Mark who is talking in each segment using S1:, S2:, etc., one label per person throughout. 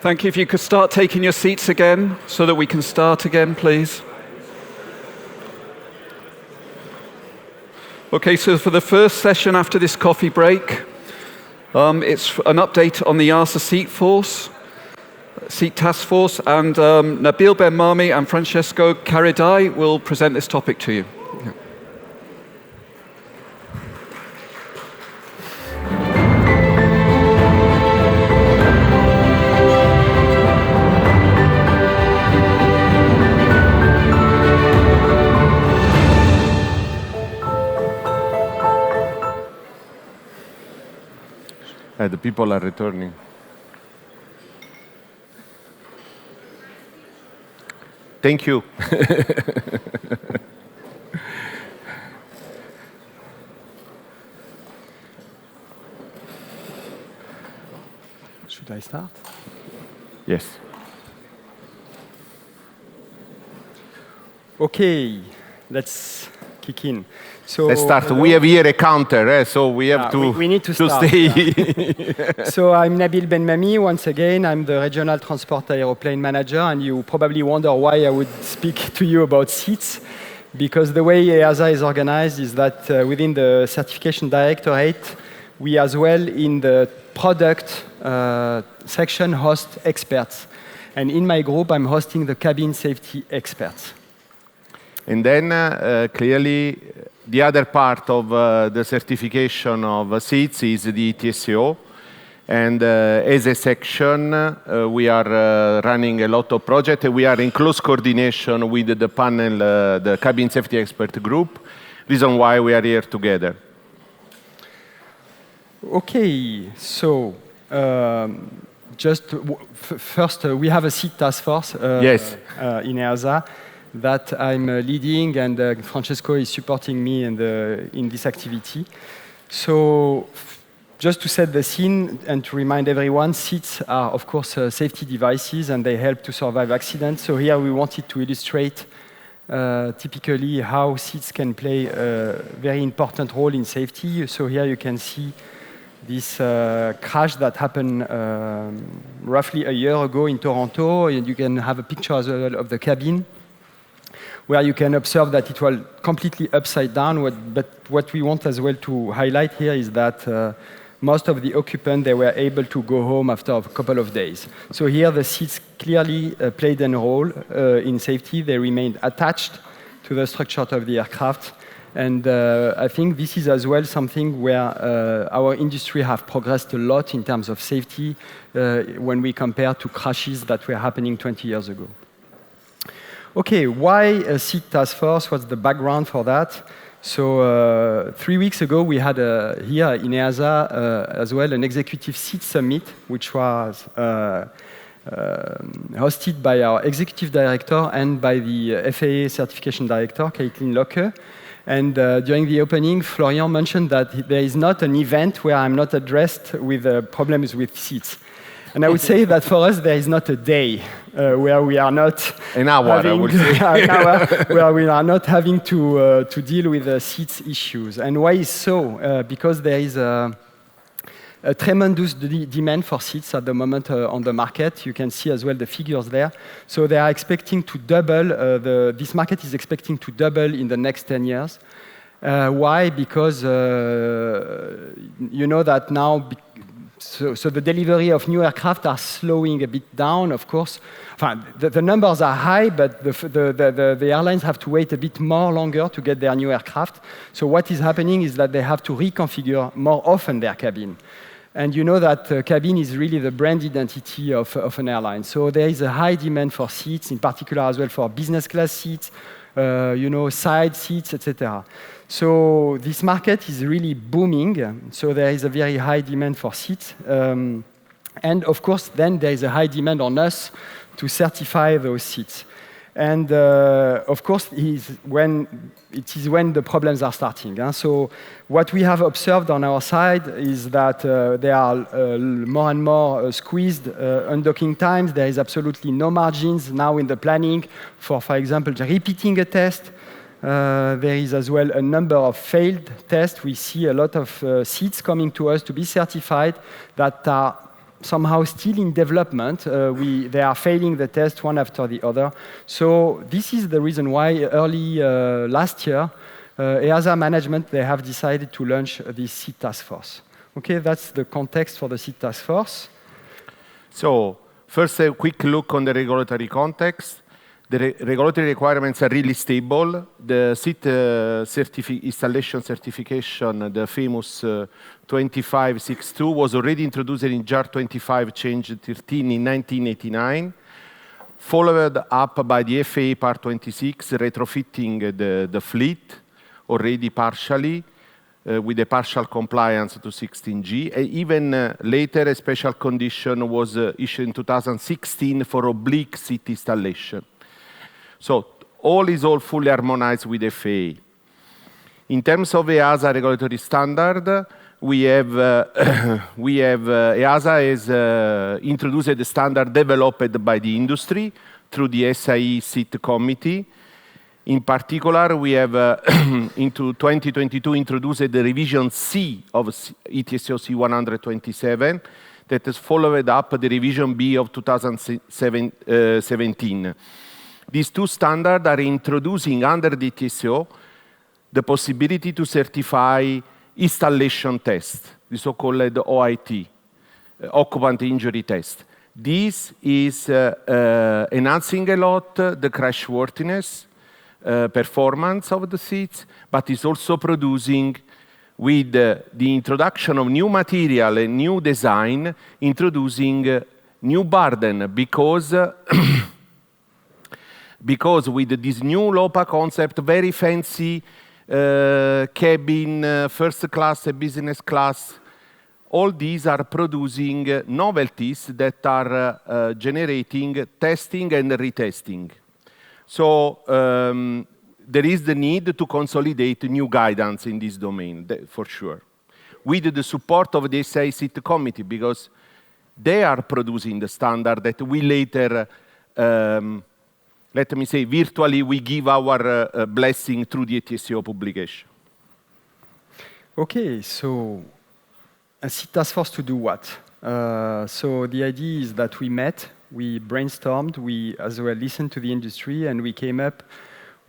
S1: Thank you. If you could start taking your seats again so that we can start again, please. Okay, so for the first session after this coffee break, it's an update on the EASA seat task force, and Nabil Ben-Mami and Francesco Caridai will present this topic to you.
S2: The people are returning. Thank you.
S3: Should I start?
S2: Yes.
S3: Okay, let's kick in. So
S2: let's start.
S3: hello.
S2: We have here a counter, so we have
S3: we need to start,
S2: stay.
S3: Yeah. So I'm Nabil Ben-Mami. Once again, I'm the Regional Transport Aeroplane Manager, and you probably wonder why I would speak to you about seats, because the way EASA is organized is that within the Certification Directorate, we as well in the product section host experts. And in my group, I'm hosting the cabin safety experts.
S2: And then, clearly, the other part of the certification of seats is the TSO. And as a section, we are running a lot of projects. We are in close coordination with the panel, the cabin safety expert group. Reason why we are here together.
S3: Okay, so first, we have a seat task force
S2: yes.
S3: In EASA that I'm leading, and Francesco is supporting me in this activity. So just to set the scene and to remind everyone, seats are, of course, safety devices, and they help to survive accidents. So here we wanted to illustrate typically how seats can play a very important role in safety. So here you can see this crash that happened roughly a year ago in Toronto, and you can have a picture as well of the cabin, where you can observe that it was completely upside down. But what we want as well to highlight here is that most of the occupants, they were able to go home after a couple of days. So here the seats clearly played a role in safety. They remained attached to the structure of the aircraft. And I think this is as well something where our industry have progressed a lot in terms of safety when we compare to crashes that were happening 20 years ago. Okay, why a seat task force? What's the background for that? So 3 weeks ago, we had here in EASA as well an executive seat summit, which was hosted by our executive director and by the FAA certification director, Caitlin Locke. And during the opening, Florian mentioned that there is not an event where I'm not addressed with problems with seats. And I would say that for us, there is not a day where we are not
S2: an hour, I would say.
S3: an hour where we are not having to deal with seats issues. And why is so? Because there is a tremendous demand for seats at the moment on the market. You can see as well the figures there. So they are expecting to double. This market is expecting to double in the next 10 years. Why? Because you know that now. So the delivery of new aircraft are slowing a bit down, of course. The numbers are high, but the airlines have to wait a bit longer to get their new aircraft. So what is happening is that they have to reconfigure more often their cabin. And you know that cabin is really the brand identity of an airline. So there is a high demand for seats, in particular as well for business class seats, side seats, etc. So this market is really booming. So there is a very high demand for seats. And of course, then there is a high demand on us to certify those seats. And of course, it is when the problems are starting. So what we have observed on our side is that there are more and more squeezed undocking times. There is absolutely no margins now in the planning for example, repeating a test. There is as well a number of failed tests. We see a lot of seats coming to us to be certified that are somehow still in development. They are failing the test one after the other. So this is the reason why early last year, EASA management, they have decided to launch this seed task force. Okay, that's the context for the seed task force.
S2: So first, a quick look on the regulatory context. The regulatory requirements are really stable. The seed installation certification, the famous 2562, was already introduced in JAR 25 Change 13 in 1989, followed up by the FAA Part 26, retrofitting the fleet already partially, with a partial compliance to 16G. Even later, a special condition was issued in 2016 for oblique seat installation. So all is fully harmonized with FAA. In terms of EASA regulatory standard, we have EASA has introduced a standard developed by the industry through the SAE SIT committee. In particular, we have into 2022 introduced the revision C of ETSO C127 that has followed up the revision B of 2017. These two standards are introducing under the ETSO the possibility to certify installation test, the so-called OIT, occupant injury test. This is enhancing a lot the crashworthiness performance of the seats, but is also producing, with the introduction of new material and new design, introducing new burden because because with this new LOPA concept, very fancy cabin, first class, business class, all these are producing novelties that are generating testing and retesting. So there is the need to consolidate new guidance in this domain, for sure, with the support of the SAE SIT committee, because they are producing the standard that we later let me say, virtually, we give our blessing through the ETSO publication.
S3: Okay, so a seed task force to do what? So the idea is that we met, we brainstormed, we as well listened to the industry, and we came up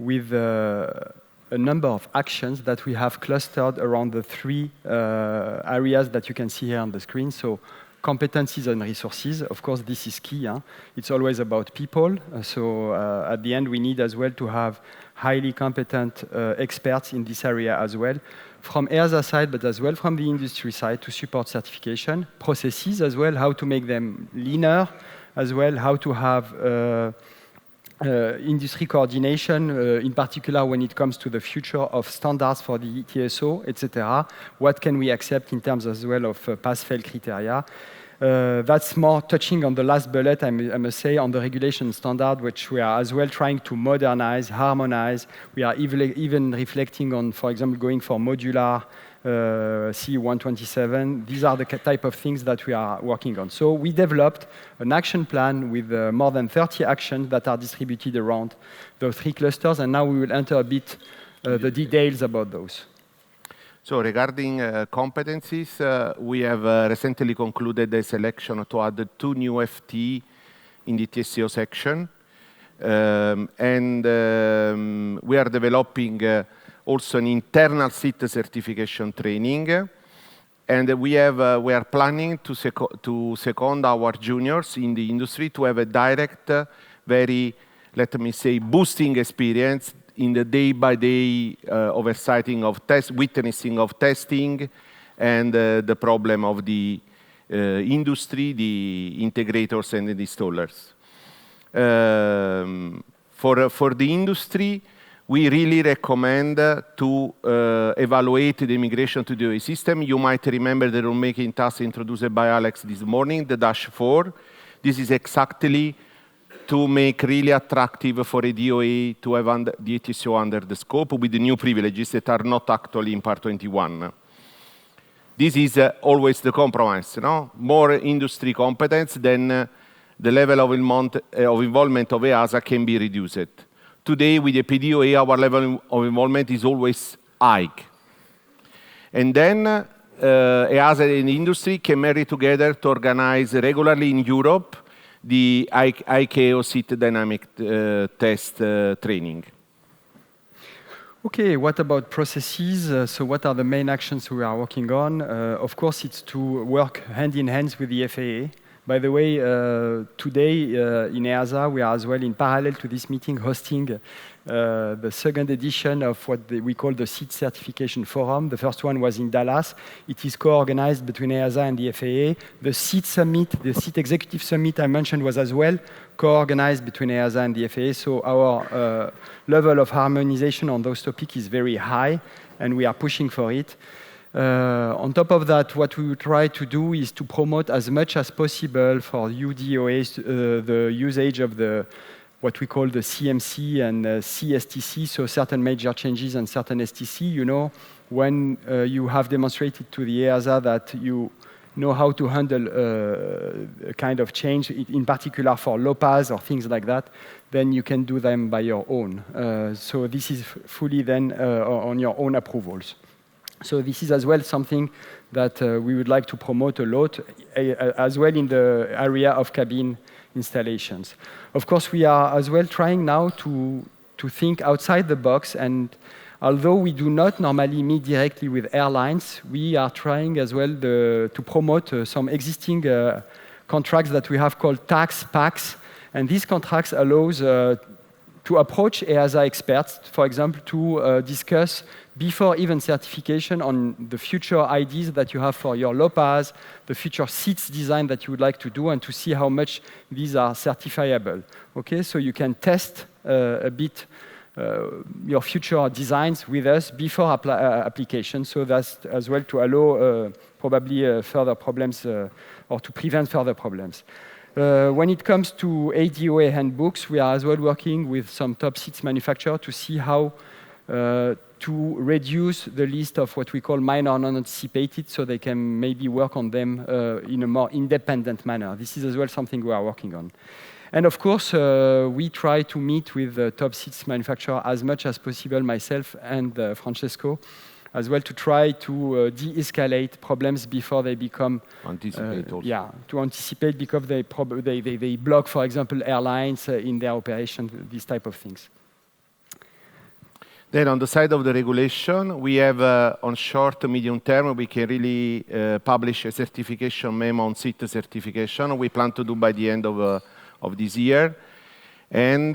S3: with a number of actions that we have clustered around the three areas that you can see here on the screen. So competencies and resources, of course, this is key. Huh? It's always about people. So at the end, we need as well to have highly competent experts in this area as well, from EASA side, but as well from the industry side to support certification. Processes as well, how to make them leaner, as well, how to have industry coordination, in particular when it comes to the future of standards for the ETSO, etc. What can we accept in terms as well of pass-fail criteria? That's more touching on the last bullet, I must say, on the regulation standard, which we are as well trying to modernize, harmonize. We are even reflecting on, for example, going for modular C127. These are the type of things that we are working on. So we developed an action plan with more than 30 actions that are distributed around the three clusters, and now we will enter a bit the details about those.
S2: So regarding competencies, we have recently concluded a selection to add 2 new FT in the TSO section. We are developing also an internal SIT certification training. And we are planning to second our juniors in the industry to have a direct, very, let me say, boosting experience in the day-by-day oversighting of witnessing of testing, and the problem of the industry, the integrators and the installers. For the industry, we really recommend to evaluate the migration to the OA system. You might remember the rulemaking task introduced by Alex this morning, the -4. This is exactly to make really attractive for a DOA to have the ETSO under the scope with the new privileges that are not actually in Part 21. This is always the compromise, no? More industry competence, then the level of involvement of EASA can be reduced. Today, with the PDOA, our level of involvement is always high. And then EASA and industry can marry together to organize regularly in Europe the ICAO seat dynamic test training.
S3: Okay, what about processes? So what are the main actions we are working on? Of course, it's to work hand in hand with the FAA. By the way, today in EASA, we are as well in parallel to this meeting hosting the second edition of what we call the Seat Certification Forum. The first one was in Dallas. It is co-organized between EASA and the FAA. The Seat Summit, the Seat Executive Summit I mentioned was as well co-organized between EASA and the FAA. So our level of harmonization on those topics is very high, and we are pushing for it. On top of that, what we will try to do is to promote as much as possible for UDOAs the usage of what we call the CMC and CSTC, so certain major changes and certain STC. You know, when you have demonstrated to the EASA that you know how to handle a kind of change, in particular for LOPAs or things like that, then you can do them by your own. So this is fully then on your own approvals. So this is as well something that we would like to promote a lot, as well in the area of cabin installations. Of course, we are as well trying now to think outside the box, and although we do not normally meet directly with airlines, we are trying as well to promote some existing contracts that we have called tax packs, and these contracts allows to approach EASA experts, for example, to discuss before even certification on the future ideas that you have for your LOPAs, the future seats design that you would like to do, and to see how much these are certifiable. Okay, so you can test a bit your future designs with us before application, so that's as well to allow probably further problems or to prevent further problems. When it comes to ADOA handbooks, we are as well working with some top seats manufacturers to see how to reduce the list of what we call minor non-anticipated, so they can maybe work on them in a more independent manner. This is as well something we are working on. And of course, we try to meet with the top seats manufacturer as much as possible, myself and Francesco, as well to try to de-escalate problems before they become...
S2: Anticipate also.
S3: Yeah, to anticipate because they block, for example, airlines in their operation, these type of things.
S2: Then on the side of the regulation, we have on short to medium term, we can really publish a certification memo on seat certification. We plan to do by the end of this year. And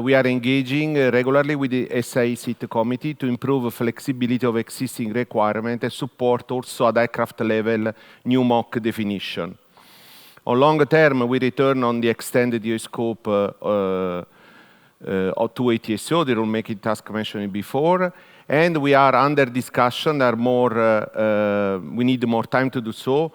S2: we are engaging regularly with the SAE seat committee to improve flexibility of existing requirements and support also at aircraft level new MOC definition. On longer term, we return on the extended EU scope to ATSO, the rulemaking task mentioned before, and we are under discussion. We need more time to do so,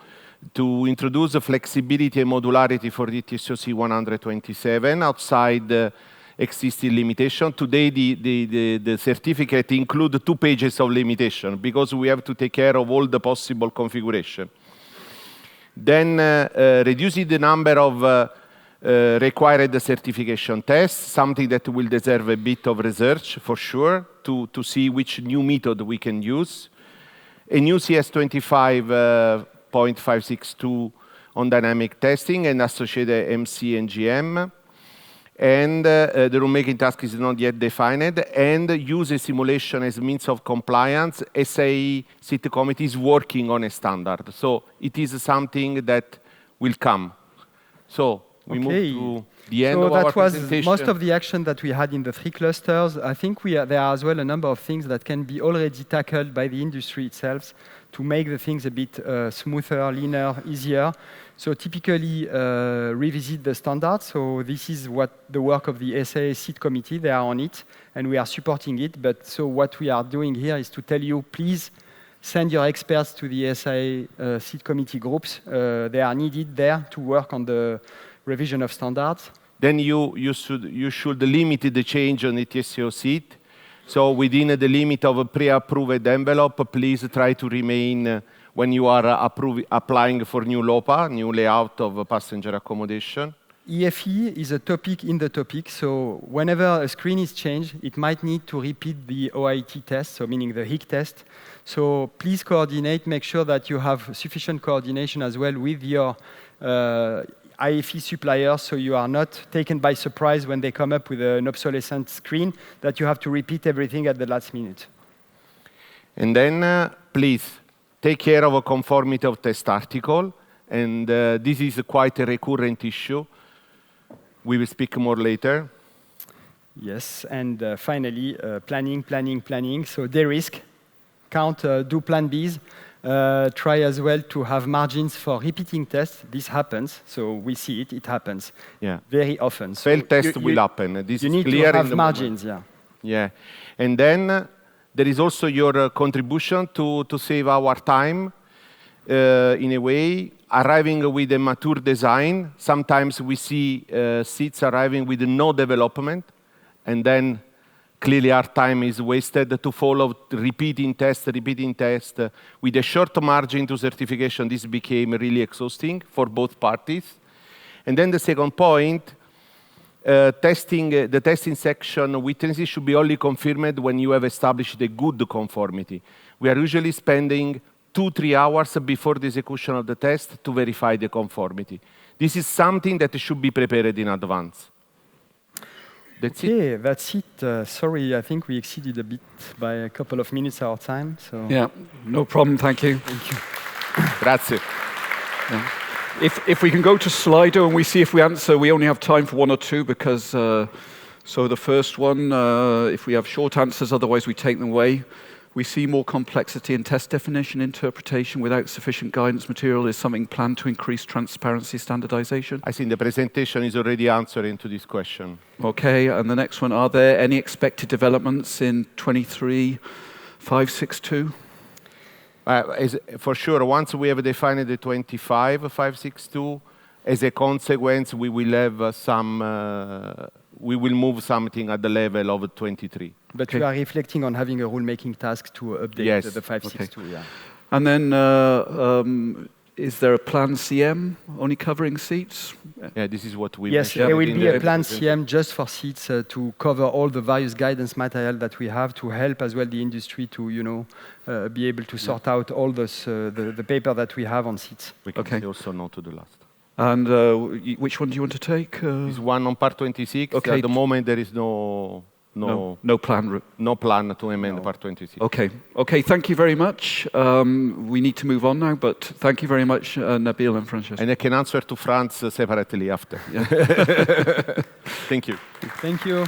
S2: to introduce the flexibility and modularity for the TSO C127 outside existing limitation. Today, the certificate includes 2 pages of limitation because we have to take care of all the possible configuration. Then reducing the number of required certification tests, something that will deserve a bit of research for sure, to see which new method we can use. A new CS25 0.562 on dynamic testing and associated MC and GM. And the rulemaking task is not yet defined. And use a simulation as means of compliance. SAE seat committee is working on a standard. So it is something that will come. So we move to the end of our presentation.
S3: So that was most of the action that we had in the 3 clusters. I think there are as well a number of things that can be already tackled by the industry itself to make the things a bit smoother, leaner, easier. So typically revisit the standards. So this is what the work of the SAE seat committee, they are on it, and we are supporting it. But so what we are doing here is to tell you, please send your experts to the SAE seat committee groups. They are needed there to work on the revision of standards.
S2: Then you should limit the change on the TSO seat. So within the limit of a pre-approved envelope, please try to remain when you are applying for new LOPA, new layout of passenger accommodation.
S3: EFE is a topic in the topic, so whenever a screen is changed, it might need to repeat the OIT test, so meaning the HIC test. So please coordinate, make sure that you have sufficient coordination as well with your IFE suppliers, so you are not taken by surprise when they come up with an obsolescent screen, that you have to repeat everything at the last minute.
S2: And then, please, take care of a conformity of test article. And this is quite a recurrent issue. We will speak more later.
S3: Yes, and finally, planning. So de-risk, count, do plan Bs. Try as well to have margins for repeating tests. This happens, so we see it, it happens very often. So
S2: failed test will happen. This
S3: you
S2: is
S3: need
S2: clear
S3: to have
S2: in the
S3: margins,
S2: moment. Yeah. And then there is also your contribution to save our time in a way. Arriving with a mature design, sometimes we see seats arriving with no development, and then clearly our time is wasted to follow repeating test. With a short margin to certification, this became really exhausting for both parties. And then the second point, the testing section witnesses should be only confirmed when you have established a good conformity. We are usually spending 2-3 hours before the execution of the test to verify the conformity. This is something that should be prepared in advance. That's it.
S3: That's it. Sorry, I think we exceeded a bit by a couple of minutes our time. So
S1: Yeah, no problem, thank you.
S3: thank you.
S2: Grazie.
S1: Yeah. If we can go to Slido and we see if we answer, we only have time for one or two because, so the first one, if we have short answers, otherwise we take them away. We see more complexity in test definition interpretation without sufficient guidance material. Is something planned to increase transparency standardization?
S2: I think the presentation is already answering to this question.
S1: Okay, and the next one, are there any expected developments in 23.562?
S2: For sure, once we have defined the 25.562, as a consequence, we will have we will move something at the level of 23.
S3: But we are reflecting on having a rulemaking task to update the 562.
S1: Okay. And then, is there a planned CM only covering seats?
S2: Yeah, this is what we
S3: Yes,
S2: mentioned.
S3: there will be a planned CM just for seats to cover all the various guidance material that we have to help as well the industry to, be able to sort out all this, the paper that we have on seats.
S2: We can say also no to the last.
S1: And which one do you want to take?
S2: This one on part 26.
S1: Okay.
S2: At the moment, there is no
S1: plan.
S2: No plan to amend part 26.
S1: Okay, thank you very much. We need to move on now, but thank you very much, Nabil and Francesco.
S2: And I can answer to Franz separately after.
S1: Yeah.
S2: Thank you.
S3: Thank you.